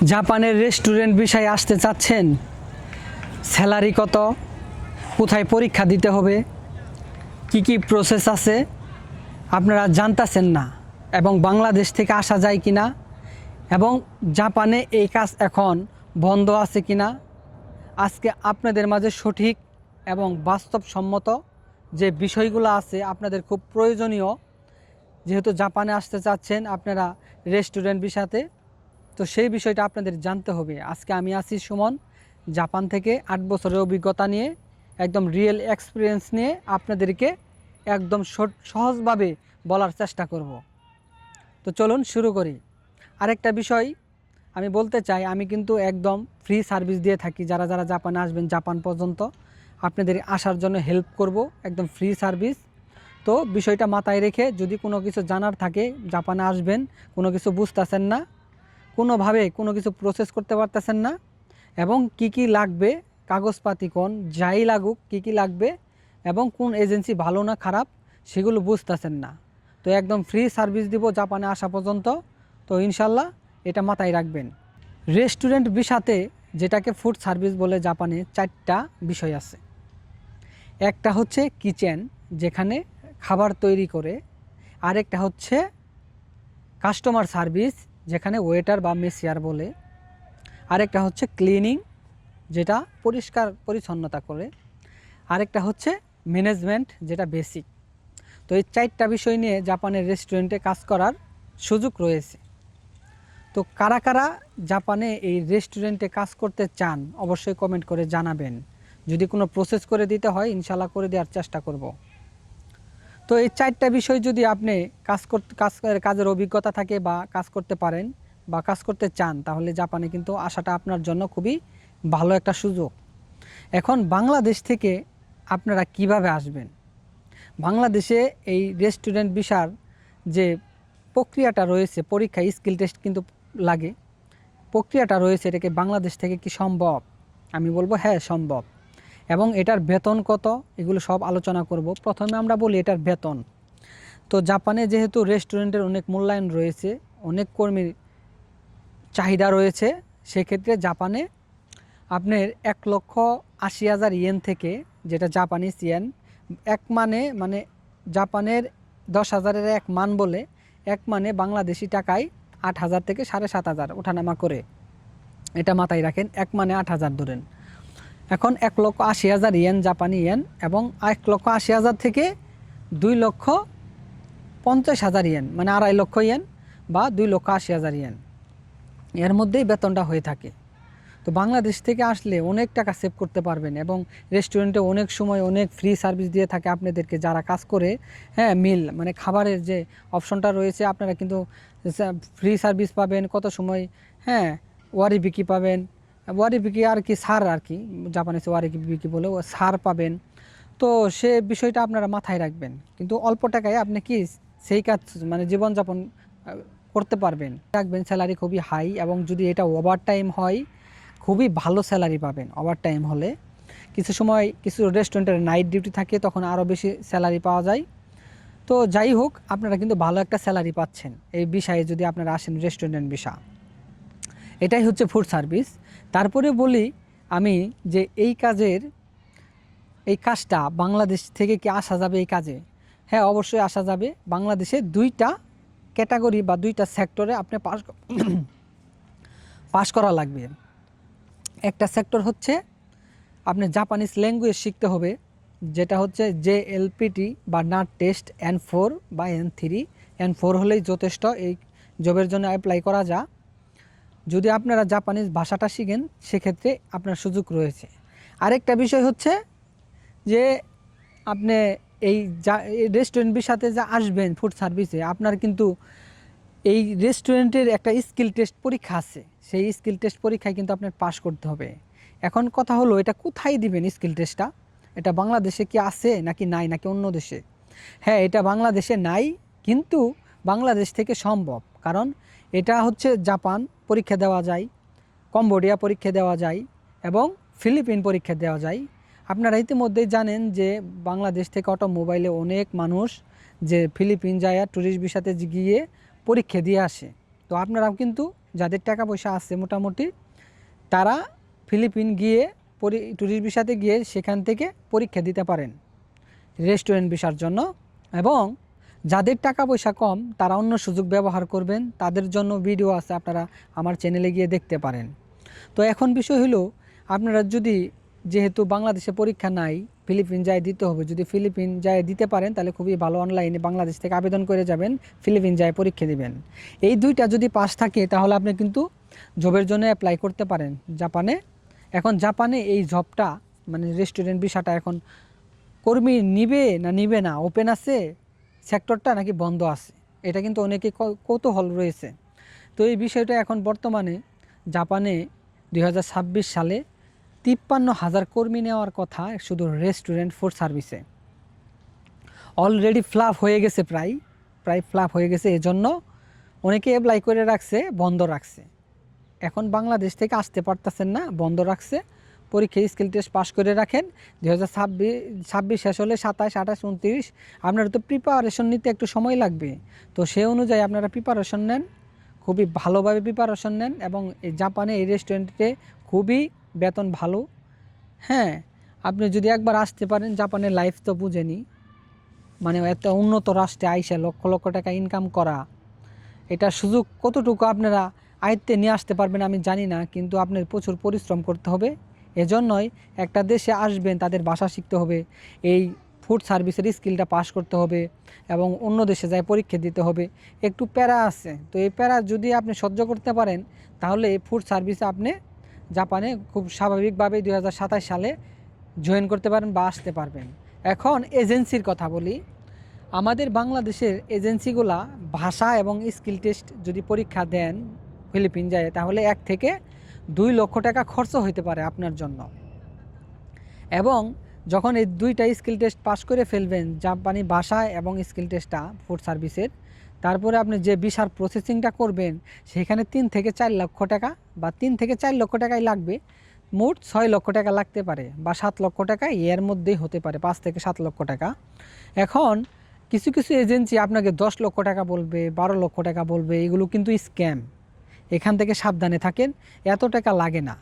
জাপানের রেস্টুরেন্ট বিষয়ে আসতে চাচ্ছেন? স্যালারি কত, কোথায় পরীক্ষা দিতে হবে, কি কি প্রসেস আছে আপনারা জানতেছেন না, এবং বাংলাদেশ থেকে আসা যায় কিনা, এবং জাপানে এই কাজ এখন বন্ধ আছে কিনা, আজকে আপনাদের মাঝে সঠিক এবং বাস্তবসম্মত যে বিষয়গুলো আছে আপনাদের খুব প্রয়োজনীয়, যেহেতু জাপানে আসতে চাচ্ছেন আপনারা রেস্টুরেন্ট বিষয়তে, তো সেই বিষয়টা আপনাদের জানতে হবে। আজকে আমি আছি সুমন, জাপান থেকে 8 বছরের অভিজ্ঞতা নিয়ে, একদম রিয়েল এক্সপিরিয়েন্স নিয়ে আপনাদেরকে একদম সহজভাবে বলার চেষ্টা করব। তো চলুন শুরু করি। আরেকটা বিষয় আমি বলতে চাই, আমি কিন্তু একদম ফ্রি সার্ভিস দিয়ে থাকি। যারা যারা জাপানে আসবেন, জাপান পর্যন্ত আপনাদের আসার জন্য হেল্প করব, একদম ফ্রি সার্ভিস। তো বিষয়টা মাথায় রেখে যদি কোনো কিছু জানার থাকে, জাপানে আসবেন, কোনো কিছু বুঝতেছেন না, কোনোভাবে কোনো কিছু প্রসেস করতে পারতেছেন না, এবং কি কি লাগবে, কাগজপাতি কোন যাই লাগুক কি কি লাগবে, এবং কোন এজেন্সি ভালো না খারাপ সেগুলো বুঝতেছেন না, তো একদম ফ্রি সার্ভিস দিব জাপানে আসা পর্যন্ত। তো ইনশাল্লাহ এটা মাথায় রাখবেন। রেস্টুরেন্ট বিষয়তে, যেটাকে ফুড সার্ভিস বলে, জাপানে 4টা বিষয় আছে। একটা হচ্ছে কিচেন, যেখানে খাবার তৈরি করে। আরেকটা হচ্ছে কাস্টমার সার্ভিস, যেখানে ওয়েটার বা মেসিয়ার বলে। আরেকটা হচ্ছে ক্লিনিং, যেটা পরিষ্কার পরিচ্ছন্নতা করে। আরেকটা হচ্ছে ম্যানেজমেন্ট, যেটা বেসিক। তো এই 4টা বিষয় নিয়ে জাপানের রেস্টুরেন্টে কাজ করার সুযোগ রয়েছে। তো কারা কারা জাপানে এই রেস্টুরেন্টে কাজ করতে চান অবশ্যই কমেন্ট করে জানাবেন। যদি কোনো প্রসেস করে দিতে হয় ইনশাল্লাহ করে দেওয়ার চেষ্টা করব। তো এই 4টা বিষয় যদি আপনি কাজের অভিজ্ঞতা থাকে বা কাজ করতে পারেন বা কাজ করতে চান, তাহলে জাপানে কিন্তু আসাটা আপনার জন্য খুবই ভালো একটা সুযোগ। এখন বাংলাদেশ থেকে আপনারা কিভাবে আসবেন? বাংলাদেশে এই রেস্টুরেন্ট ভিসার যে প্রক্রিয়াটা রয়েছে, পরীক্ষা স্কিল টেস্ট কিন্তু লাগে, প্রক্রিয়াটা রয়েছে, এটাকে বাংলাদেশ থেকে কি সম্ভব? আমি বলবো হ্যাঁ সম্ভব। এবং এটার বেতন কত, এগুলো সব আলোচনা করব। প্রথমে আমরা বলি এটার বেতন। তো জাপানে যেহেতু রেস্টুরেন্টের অনেক মূল্যায়ন রয়েছে, অনেক কর্মীর চাহিদা রয়েছে, সেক্ষেত্রে জাপানে আপনার 1,80,000 ইয়েন থেকে, যেটা জাপানিজ ইয়েন, এক মানে জাপানের 10,000-এর এক মান বলে, এক মানে বাংলাদেশি টাকায় 8,000 থেকে 7,500 ওঠানামা করে, এটা মাথায় রাখেন। এক মানে 8,000 ধরেন। এখন 1,80,000 ইয়েন জাপানি ইয়েন, এবং 1,80,000 থেকে 2,50,000 ইয়েন, মানে 2.5 লক্ষ ইয়েন বা 2,80,000 ইয়েন, এর মধ্যেই বেতনটা হয়ে থাকে। তো বাংলাদেশ থেকে আসলে অনেক টাকা সেভ করতে পারবেন, এবং রেস্টুরেন্টে অনেক সময় অনেক ফ্রি সার্ভিস দিয়ে থাকে আপনাদেরকে যারা কাজ করে। হ্যাঁ, মিল মানে খাবারের যে অপশনটা রয়েছে, আপনারা কিন্তু ফ্রি সার্ভিস পাবেন কত সময়। হ্যাঁ, ওয়ারি বিকি পাবেন, ওয়ারি বিকি আর কি সার, আর কি জাপানিজ ওয়ারি বিকি বলে, ও সার পাবেন। তো সে বিষয়টা আপনারা মাথায় রাখবেন, কিন্তু অল্প টাকায় আপনি কি সেই কাজ মানে জীবনযাপন করতে পারবেন। রাখবেন স্যালারি খুবই হাই, এবং যদি এটা ওভার টাইম হয় খুবই ভালো স্যালারি পাবেন। ওভার টাইম হলে কিছু সময় কিছু রেস্টুরেন্টের নাইট ডিউটি থাকে, তখন আরও বেশি স্যালারি পাওয়া যায়। তো যাই হোক, আপনারা কিন্তু ভালো একটা স্যালারি পাচ্ছেন এই বিষয়ে যদি আপনারা আসেন রেস্টুরেন্ট বিষয়। এটাই হচ্ছে ফুড সার্ভিস। তারপরে বলি আমি যে এই কাজটা বাংলাদেশ থেকে কি আসা যাবে এই কাজে? হ্যাঁ, অবশ্যই আসা যাবে। বাংলাদেশে 2টা ক্যাটাগরি বা 2টা সেক্টরে আপনি পাস করা লাগবে। একটা সেক্টর হচ্ছে আপনি জাপানিজ ল্যাঙ্গুয়েজ শিখতে হবে, যেটা হচ্ছে JLPT বা নাট টেস্ট N4 বা N3। N4 হলেই যথেষ্ট, এই জবের জন্য অ্যাপ্লাই করা যা। যদি আপনারা জাপানিজ ভাষাটা শিখেন সেক্ষেত্রে আপনার সুযোগ রয়েছে। আরেকটা বিষয় হচ্ছে যে আপনি এই রেস্টুরেন্ট বিষয়তে যা আসবেন ফুড সার্ভিসে, আপনার কিন্তু এই রেস্টুরেন্টের একটা স্কিল টেস্ট পরীক্ষা আছে। সেই স্কিল টেস্ট পরীক্ষায় কিন্তু আপনার পাস করতে হবে। এখন কথা হলো, এটা কোথায় দিবেন স্কিল টেস্টটা? এটা বাংলাদেশে কি আছে নাকি নাই, নাকি অন্য দেশে? হ্যাঁ, এটা বাংলাদেশে নাই, কিন্তু বাংলাদেশ থেকে সম্ভব। কারণ এটা হচ্ছে জাপান পরীক্ষা দেওয়া যায়, কম্বোডিয়া পরীক্ষা দেওয়া যায়, এবং ফিলিপিন পরীক্ষা দেওয়া যায়। আপনারা ইতিমধ্যেই জানেন যে বাংলাদেশ থেকে অটোমোবাইলে অনেক মানুষ যে ফিলিপিন যায় ট্যুরিস্ট ভিসাতে গিয়ে পরীক্ষা দিয়ে আসে। তো আপনারাও কিন্তু যাদের টাকা পয়সা আছে মোটামুটি, তারা ফিলিপিন গিয়ে ট্যুরিস্ট ভিসাতে গিয়ে সেখান থেকে পরীক্ষা দিতে পারেন রেস্টুরেন্ট ভিসার জন্য। এবং যাদের টাকা পয়সা কম তারা অন্য সুযোগ ব্যবহার করবেন, তাদের জন্য ভিডিও আছে, আপনারা আমার চ্যানেলে গিয়ে দেখতে পারেন। তো এখন বিষয় হলো, আপনারা যদি, যেহেতু বাংলাদেশে পরীক্ষা নাই, ফিলিপিন যায় দিতে হবে, যদি ফিলিপিন যায় দিতে পারেন তাহলে খুবই ভালো। অনলাইনে বাংলাদেশ থেকে আবেদন করে যাবেন, ফিলিপিন যায় পরীক্ষা দিবেন। এই দুইটা যদি পাস থাকে তাহলে আপনি কিন্তু জবের জন্য অ্যাপ্লাই করতে পারেন জাপানে। এখন জাপানে এই জবটা মানে রেস্টুরেন্ট ভিসাটা এখন কর্মী নিবে না ওপেন আছে সেক্টরটা নাকি বন্ধ আছে, এটা কিন্তু অনেকে কৌতূহল রয়েছে। তো এই বিষয়টা এখন বর্তমানে জাপানে 2026 সালে 53,000 কর্মী নেওয়ার কথা শুধু রেস্টুরেন্ট ফুড সার্ভিসে। অলরেডি ফ্লাপ হয়ে গেছে, প্রায় ফ্লাপ হয়ে গেছে। এজন্য অনেকে অ্যাপ্লাই করে রাখছে, বন্ধ রাখছে। এখন বাংলাদেশ থেকে আসতে পারতেছেন না, বন্ধ রাখছে। পরীক্ষায় স্কিল টেস্ট পাস করে রাখেন। 2026 শেষ হলে 27, 28, 29 আপনারা তো প্রিপারেশন নিতে একটু সময় লাগবে। তো সেই অনুযায়ী আপনারা প্রিপারেশন নেন, খুবই ভালোভাবে প্রিপারেশন নেন। এবং এই জাপানে এই রেস্টুরেন্টে খুবই বেতন ভালো। হ্যাঁ, আপনি যদি একবার আসতে পারেন, জাপানের লাইফ তো বুঝেনি, মানে একটা উন্নত রাষ্ট্রে আইসা লক্ষ লক্ষ টাকা ইনকাম করা, এটা সুযোগ কতটুকু আপনারা আয়ত্তে নিয়ে আসতে পারবেন আমি জানি না, কিন্তু আপনার প্রচুর পরিশ্রম করতে হবে। এজন্যই একটা দেশে আসবেন, তাদের ভাষা শিখতে হবে, এই ফুড সার্ভিসের স্কিলটা পাস করতে হবে এবং অন্য দেশে যায় পরীক্ষা দিতে হবে। একটু প্যারা আছে, তো এই প্যারা যদি আপনি সহ্য করতে পারেন তাহলে এই ফুড সার্ভিসে আপনি জাপানে খুব স্বাভাবিকভাবে 2027 সালে জয়েন করতে পারেন বা আসতে পারবেন। এখন এজেন্সির কথা বলি। আমাদের বাংলাদেশের এজেন্সিগুলা ভাষা এবং স্কিল টেস্ট যদি পরীক্ষা দেন ফিলিপিন যায়, তাহলে 1 থেকে 2 লক্ষ টাকা খরচ হতে পারে আপনার জন্য। এবং যখন এই দুইটা স্কিল টেস্ট পাস করে ফেলবেন, জাপানি ভাষা এবং স্কিল টেস্টটা ফুড সার্ভিসের, তারপরে আপনি যে ভিসার প্রসেসিংটা করবেন সেখানে 3 থেকে 4 লক্ষ টাকা বা 3 থেকে 4 লক্ষ টাকাই লাগবে, মোট 6 লক্ষ টাকা লাগতে পারে বা 7 লক্ষ টাকা এর মধ্যেই হতে পারে, 5 থেকে 7 লক্ষ টাকা। এখন কিছু কিছু এজেন্সি আপনাকে 10 লক্ষ টাকা বলবে, 12 লক্ষ টাকা বলবে, এগুলো কিন্তু স্ক্যাম। এখান থেকে সাবধানে থাকেন, এত টাকা লাগে না।